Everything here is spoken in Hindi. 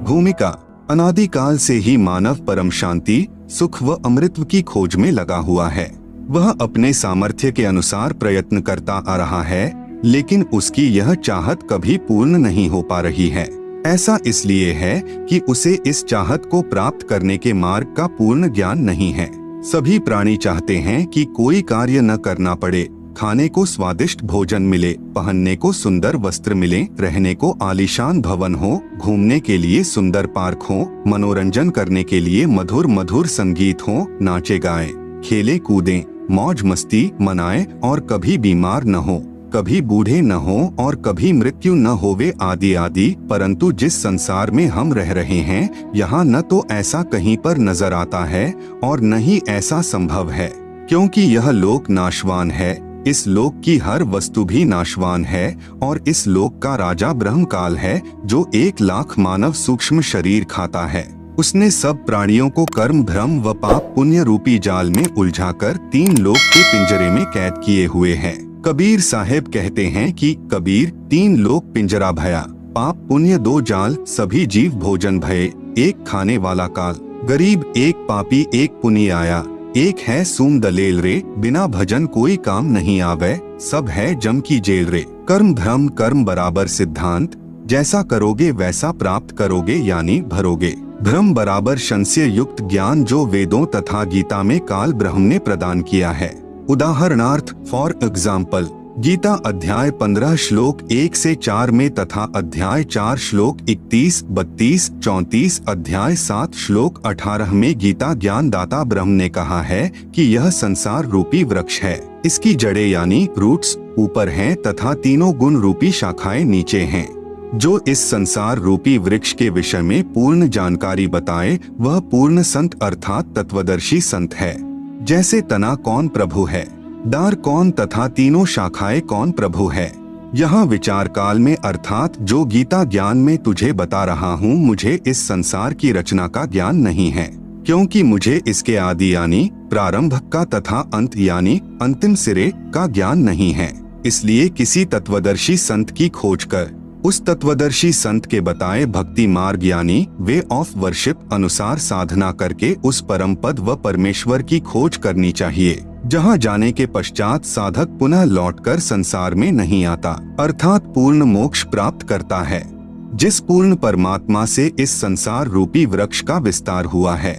भूमिका। अनादिकाल से ही मानव परम शांति, सुख व अमृत की खोज में लगा हुआ है। वह अपने सामर्थ्य के अनुसार प्रयत्न करता आ रहा है, लेकिन उसकी यह चाहत कभी पूर्ण नहीं हो पा रही है। ऐसा इसलिए है कि उसे इस चाहत को प्राप्त करने के मार्ग का पूर्ण ज्ञान नहीं है। सभी प्राणी चाहते हैं कि कोई कार्य न करना पड़े, खाने को स्वादिष्ट भोजन मिले, पहनने को सुंदर वस्त्र मिले, रहने को आलीशान भवन हो, घूमने के लिए सुंदर पार्क हो, मनोरंजन करने के लिए मधुर मधुर संगीत हो, नाचे गाए, खेले कूदें, मौज मस्ती मनाए और कभी बीमार न हो, कभी बूढ़े न हो और कभी मृत्यु न होवे आदि आदि। परंतु जिस संसार में हम रह रहे हैं, यहाँ न तो ऐसा कहीं पर नजर आता है और न ही ऐसा संभव है, क्योंकि यह लोक नाशवान है। इस लोक की हर वस्तु भी नाशवान है और इस लोक का राजा ब्रह्मकाल है, जो 1,00,000 मानव सूक्ष्म शरीर खाता है। उसने सब प्राणियों को कर्म भ्रम व पाप पुण्य रूपी जाल में उलझाकर 3 लोक के पिंजरे में कैद किए हुए है। कबीर साहेब कहते हैं कि कबीर 3 लोक पिंजरा भया, पाप पुण्य 2 जाल, सभी जीव भोजन भये, एक खाने वाला काल, गरीब एक पापी एक पुनी आया, एक है सूम दलेल रे, बिना भजन कोई काम नहीं आवे, सब है जम की जेल रे। कर्म भ्रम कर्म बराबर सिद्धांत, जैसा करोगे वैसा प्राप्त करोगे यानी भरोगे। भ्रम बराबर संशय युक्त ज्ञान जो वेदों तथा गीता में काल ब्रह्म ने प्रदान किया है। उदाहरणार्थ फॉर एग्जाम्पल, गीता अध्याय 15 श्लोक 1 से 4 में तथा अध्याय 4 श्लोक 31, 32, 34, अध्याय 7 श्लोक 18 में गीता ज्ञान दाता ब्रह्म ने कहा है कि यह संसार रूपी वृक्ष है। इसकी जड़ें यानी रूट्स ऊपर हैं तथा तीनों गुण रूपी शाखाएं नीचे हैं। जो इस संसार रूपी वृक्ष के विषय में पूर्ण जानकारी बताए वह पूर्ण संत अर्थात तत्वदर्शी संत है। जैसे तना कौन प्रभु है, डार कौन तथा तीनों शाखाएं कौन प्रभु है। यहाँ विचार काल में अर्थात जो गीता ज्ञान में तुझे बता रहा हूँ, मुझे इस संसार की रचना का ज्ञान नहीं है, क्योंकि मुझे इसके आदि यानी प्रारंभ का तथा अंत यानी अंतिम सिरे का ज्ञान नहीं है। इसलिए किसी तत्वदर्शी संत की खोज कर उस तत्वदर्शी संत के बताए भक्ति मार्ग यानी वे ऑफ वर्शिप अनुसार साधना करके उस परम पद व परमेश्वर की खोज करनी चाहिए, जहाँ जाने के पश्चात साधक पुनः लौटकर संसार में नहीं आता, अर्थात पूर्ण मोक्ष प्राप्त करता है, जिस पूर्ण परमात्मा से इस संसार रूपी वृक्ष का विस्तार हुआ है।